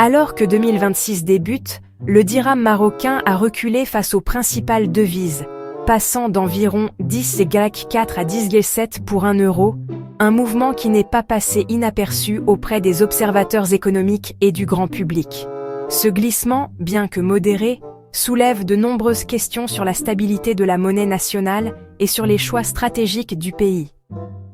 Alors que 2026 débute, le dirham marocain a reculé face aux principales devises, passant d'environ 10,4 à 10,7 pour 1 euro, un mouvement qui n'est pas passé inaperçu auprès des observateurs économiques et du grand public. Ce glissement, bien que modéré, soulève de nombreuses questions sur la stabilité de la monnaie nationale et sur les choix stratégiques du pays.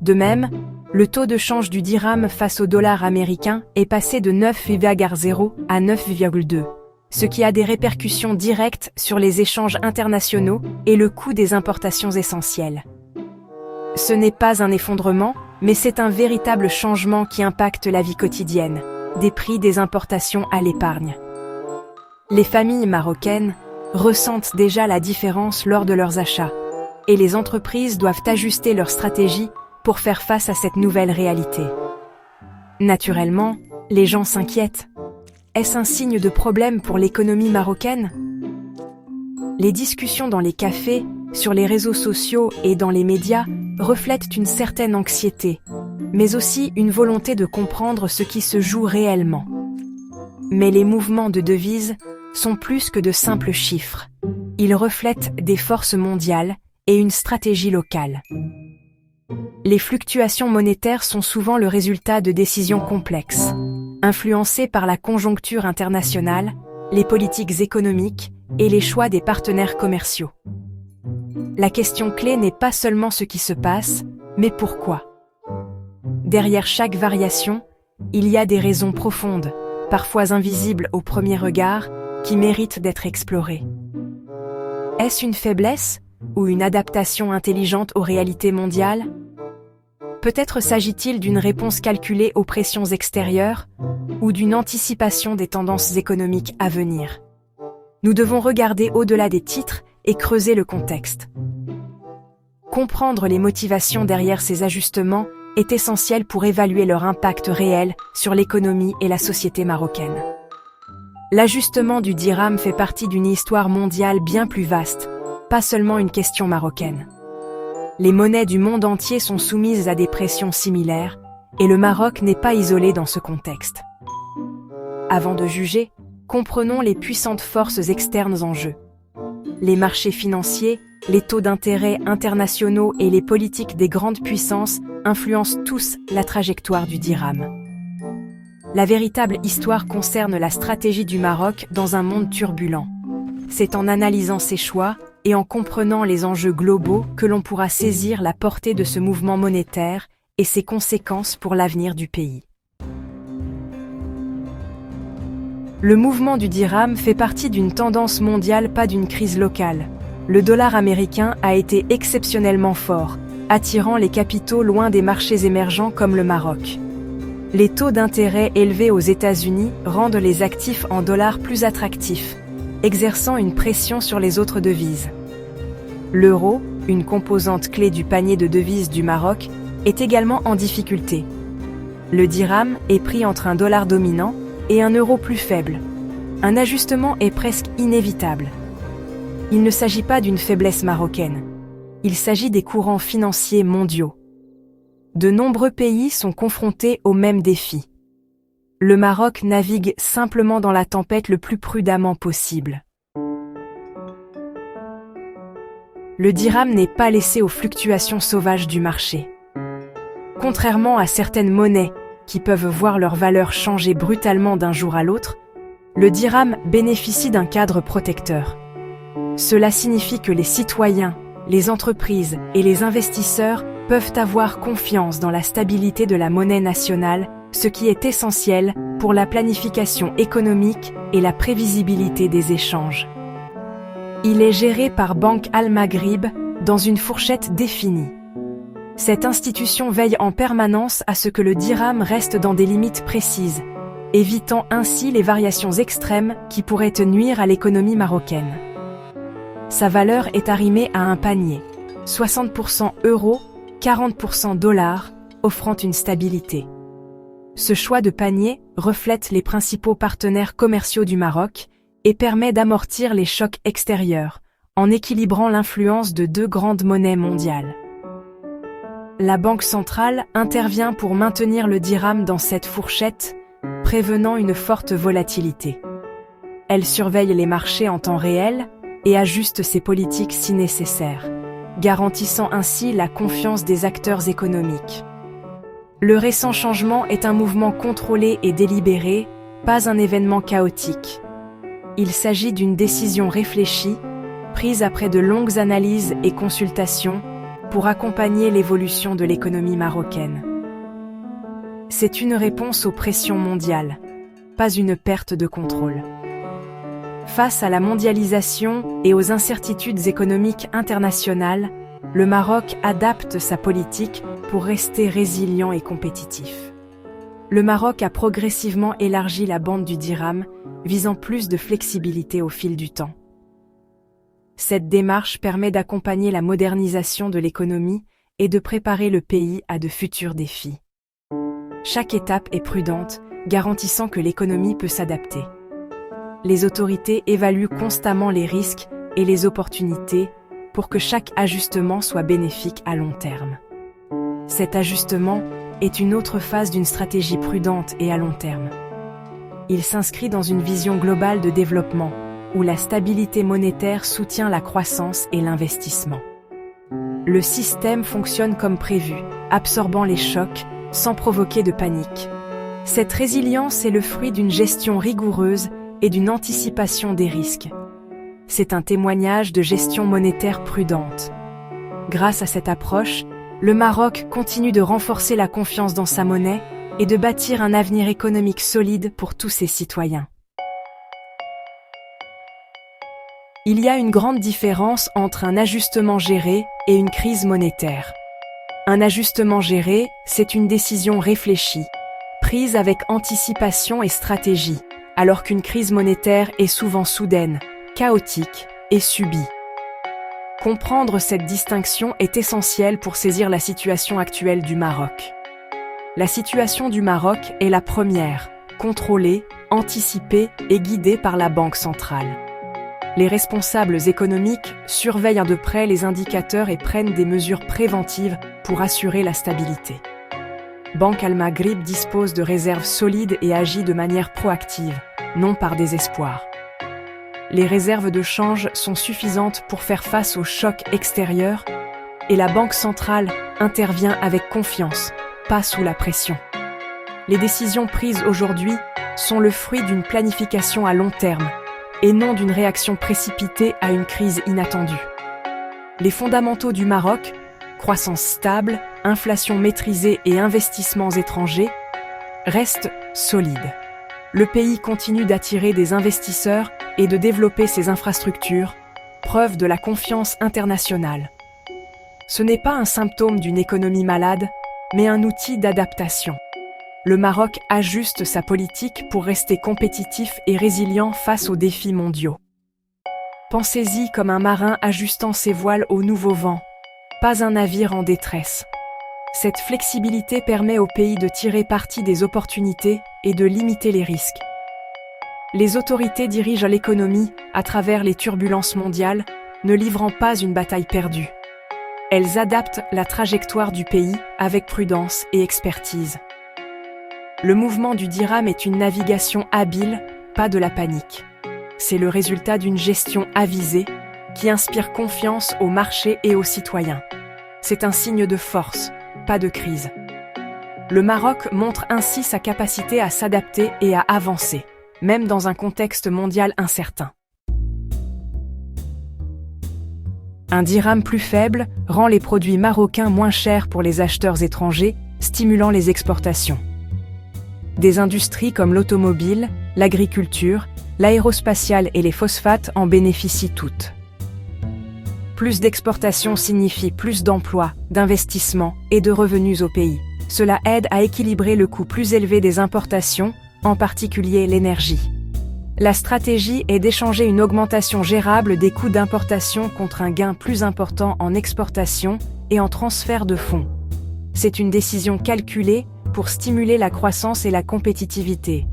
De même, le taux de change du dirham face au dollar américain est passé de 9,0 à 9,2, ce qui a des répercussions directes sur les échanges internationaux et le coût des importations essentielles. Ce n'est pas un effondrement, mais c'est un véritable changement qui impacte la vie quotidienne, des prix des importations à l'épargne. Les familles marocaines ressentent déjà la différence lors de leurs achats, et les entreprises doivent ajuster leur stratégie pour faire face à cette nouvelle réalité. Naturellement, les gens s'inquiètent. Est-ce un signe de problème pour l'économie marocaine? Les discussions dans les cafés, sur les réseaux sociaux et dans les médias reflètent une certaine anxiété, mais aussi une volonté de comprendre ce qui se joue réellement. Mais les mouvements de devises sont plus que de simples chiffres. Ils reflètent des forces mondiales et une stratégie locale. Les fluctuations monétaires sont souvent le résultat de décisions complexes, influencées par la conjoncture internationale, les politiques économiques et les choix des partenaires commerciaux. La question clé n'est pas seulement ce qui se passe, mais pourquoi. Derrière chaque variation, il y a des raisons profondes, parfois invisibles au premier regard, qui méritent d'être explorées. Est-ce une faiblesse ou une adaptation intelligente aux réalités mondiales? Peut-être s'agit-il d'une réponse calculée aux pressions extérieures ou d'une anticipation des tendances économiques à venir. Nous devons regarder au-delà des titres et creuser le contexte. Comprendre les motivations derrière ces ajustements est essentiel pour évaluer leur impact réel sur l'économie et la société marocaine. L'ajustement du dirham fait partie d'une histoire mondiale bien plus vaste, pas seulement une question marocaine. Les monnaies du monde entier sont soumises à des pressions similaires, et le Maroc n'est pas isolé dans ce contexte. Avant de juger, comprenons les puissantes forces externes en jeu. Les marchés financiers, les taux d'intérêt internationaux et les politiques des grandes puissances influencent tous la trajectoire du dirham. La véritable histoire concerne la stratégie du Maroc dans un monde turbulent. C'est en analysant ses choix et en comprenant les enjeux globaux que l'on pourra saisir la portée de ce mouvement monétaire et ses conséquences pour l'avenir du pays. Le mouvement du dirham fait partie d'une tendance mondiale, pas d'une crise locale. Le dollar américain a été exceptionnellement fort, attirant les capitaux loin des marchés émergents comme le Maroc. Les taux d'intérêt élevés aux États-Unis rendent les actifs en dollars plus attractifs, exerçant une pression sur les autres devises. L'euro, une composante clé du panier de devises du Maroc, est également en difficulté. Le dirham est pris entre un dollar dominant et un euro plus faible. Un ajustement est presque inévitable. Il ne s'agit pas d'une faiblesse marocaine. Il s'agit des courants financiers mondiaux. De nombreux pays sont confrontés aux mêmes défis. Le Maroc navigue simplement dans la tempête le plus prudemment possible. Le dirham n'est pas laissé aux fluctuations sauvages du marché. Contrairement à certaines monnaies qui peuvent voir leur valeur changer brutalement d'un jour à l'autre, le dirham bénéficie d'un cadre protecteur. Cela signifie que les citoyens, les entreprises et les investisseurs peuvent avoir confiance dans la stabilité de la monnaie nationale, ce qui est essentiel pour la planification économique et la prévisibilité des échanges. Il est géré par Banque Al Maghrib dans une fourchette définie. Cette institution veille en permanence à ce que le dirham reste dans des limites précises, évitant ainsi les variations extrêmes qui pourraient nuire à l'économie marocaine. Sa valeur est arrimée à un panier, 60% euros, 40% dollars, offrant une stabilité. Ce choix de panier reflète les principaux partenaires commerciaux du Maroc et permet d'amortir les chocs extérieurs, en équilibrant l'influence de deux grandes monnaies mondiales. La Banque centrale intervient pour maintenir le dirham dans cette fourchette, prévenant une forte volatilité. Elle surveille les marchés en temps réel et ajuste ses politiques si nécessaire, garantissant ainsi la confiance des acteurs économiques. Le récent changement est un mouvement contrôlé et délibéré, pas un événement chaotique. Il s'agit d'une décision réfléchie, prise après de longues analyses et consultations, pour accompagner l'évolution de l'économie marocaine. C'est une réponse aux pressions mondiales, pas une perte de contrôle. Face à la mondialisation et aux incertitudes économiques internationales, le Maroc adapte sa politique pour rester résilient et compétitif. Le Maroc a progressivement élargi la bande du dirham, visant plus de flexibilité au fil du temps. Cette démarche permet d'accompagner la modernisation de l'économie et de préparer le pays à de futurs défis. Chaque étape est prudente, garantissant que l'économie peut s'adapter. Les autorités évaluent constamment les risques et les opportunités pour que chaque ajustement soit bénéfique à long terme. Cet ajustement est une autre phase d'une stratégie prudente et à long terme. Il s'inscrit dans une vision globale de développement, où la stabilité monétaire soutient la croissance et l'investissement. Le système fonctionne comme prévu, absorbant les chocs sans provoquer de panique. Cette résilience est le fruit d'une gestion rigoureuse et d'une anticipation des risques. C'est un témoignage de gestion monétaire prudente. Grâce à cette approche, le Maroc continue de renforcer la confiance dans sa monnaie et de bâtir un avenir économique solide pour tous ses citoyens. Il y a une grande différence entre un ajustement géré et une crise monétaire. Un ajustement géré, c'est une décision réfléchie, prise avec anticipation et stratégie, alors qu'une crise monétaire est souvent soudaine, chaotique et subie. Comprendre cette distinction est essentiel pour saisir la situation actuelle du Maroc. La situation du Maroc est la première, contrôlée, anticipée et guidée par la Banque centrale. Les responsables économiques surveillent de près les indicateurs et prennent des mesures préventives pour assurer la stabilité. Banque Al Maghrib dispose de réserves solides et agit de manière proactive, non par désespoir. Les réserves de change sont suffisantes pour faire face aux chocs extérieurs et la Banque centrale intervient avec confiance, pas sous la pression. Les décisions prises aujourd'hui sont le fruit d'une planification à long terme et non d'une réaction précipitée à une crise inattendue. Les fondamentaux du Maroc, croissance stable, inflation maîtrisée et investissements étrangers, restent solides. Le pays continue d'attirer des investisseurs et de développer ses infrastructures, preuve de la confiance internationale. Ce n'est pas un symptôme d'une économie malade, mais un outil d'adaptation. Le Maroc ajuste sa politique pour rester compétitif et résilient face aux défis mondiaux. Pensez-y comme un marin ajustant ses voiles au nouveau vent, pas un navire en détresse. Cette flexibilité permet au pays de tirer parti des opportunités et de limiter les risques. Les autorités dirigent l'économie à travers les turbulences mondiales, ne livrant pas une bataille perdue. Elles adaptent la trajectoire du pays avec prudence et expertise. Le mouvement du dirham est une navigation habile, pas de la panique. C'est le résultat d'une gestion avisée qui inspire confiance aux marchés et aux citoyens. C'est un signe de force, pas de crise. Le Maroc montre ainsi sa capacité à s'adapter et à avancer, même dans un contexte mondial incertain. Un dirham plus faible rend les produits marocains moins chers pour les acheteurs étrangers, stimulant les exportations. Des industries comme l'automobile, l'agriculture, l'aérospatiale et les phosphates en bénéficient toutes. Plus d'exportations signifie plus d'emplois, d'investissements et de revenus au pays. Cela aide à équilibrer le coût plus élevé des importations, en particulier l'énergie. La stratégie est d'échanger une augmentation gérable des coûts d'importation contre un gain plus important en exportation et en transfert de fonds. C'est une décision calculée pour stimuler la croissance et la compétitivité.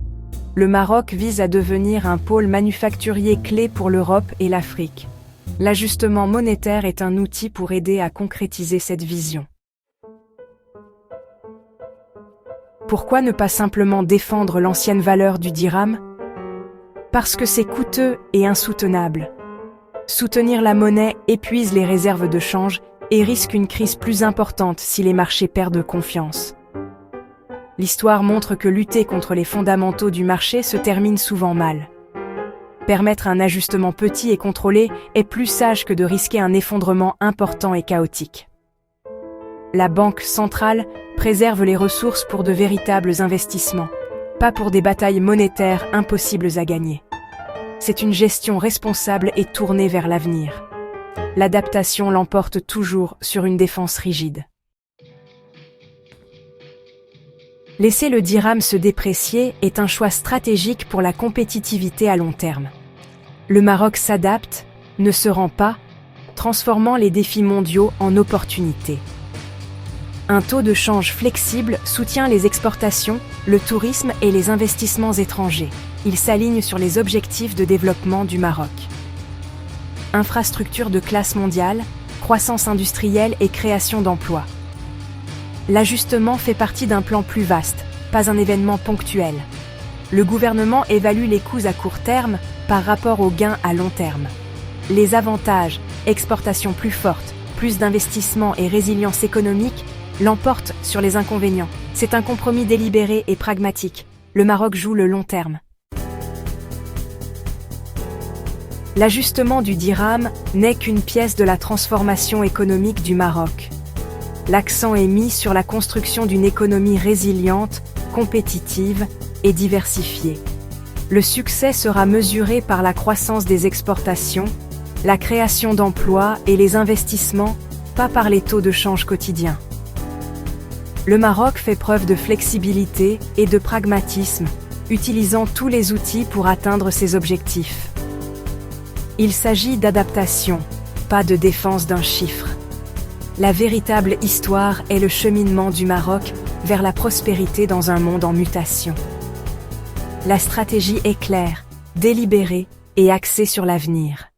Le Maroc vise à devenir un pôle manufacturier clé pour l'Europe et l'Afrique. L'ajustement monétaire est un outil pour aider à concrétiser cette vision. Pourquoi ne pas simplement défendre l'ancienne valeur du dirham? Parce que c'est coûteux et insoutenable. Soutenir la monnaie épuise les réserves de change et risque une crise plus importante si les marchés perdent confiance. L'histoire montre que lutter contre les fondamentaux du marché se termine souvent mal. Permettre un ajustement petit et contrôlé est plus sage que de risquer un effondrement important et chaotique. La Banque centrale préserve les ressources pour de véritables investissements, pas pour des batailles monétaires impossibles à gagner. C'est une gestion responsable et tournée vers l'avenir. L'adaptation l'emporte toujours sur une défense rigide. Laisser le dirham se déprécier est un choix stratégique pour la compétitivité à long terme. Le Maroc s'adapte, ne se rend pas, transformant les défis mondiaux en opportunités. Un taux de change flexible soutient les exportations, le tourisme et les investissements étrangers. Il s'aligne sur les objectifs de développement du Maroc. Infrastructure de classe mondiale, croissance industrielle et création d'emplois. L'ajustement fait partie d'un plan plus vaste, pas un événement ponctuel. Le gouvernement évalue les coûts à court terme par rapport aux gains à long terme. Les avantages, exportations plus fortes, plus d'investissements et résilience économique, l'emportent sur les inconvénients. C'est un compromis délibéré et pragmatique. Le Maroc joue le long terme. L'ajustement du dirham n'est qu'une pièce de la transformation économique du Maroc. L'accent est mis sur la construction d'une économie résiliente, compétitive et diversifiée. Le succès sera mesuré par la croissance des exportations, la création d'emplois et les investissements, pas par les taux de change quotidiens. Le Maroc fait preuve de flexibilité et de pragmatisme, utilisant tous les outils pour atteindre ses objectifs. Il s'agit d'adaptation, pas de défense d'un chiffre. La véritable histoire est le cheminement du Maroc vers la prospérité dans un monde en mutation. La stratégie est claire, délibérée et axée sur l'avenir.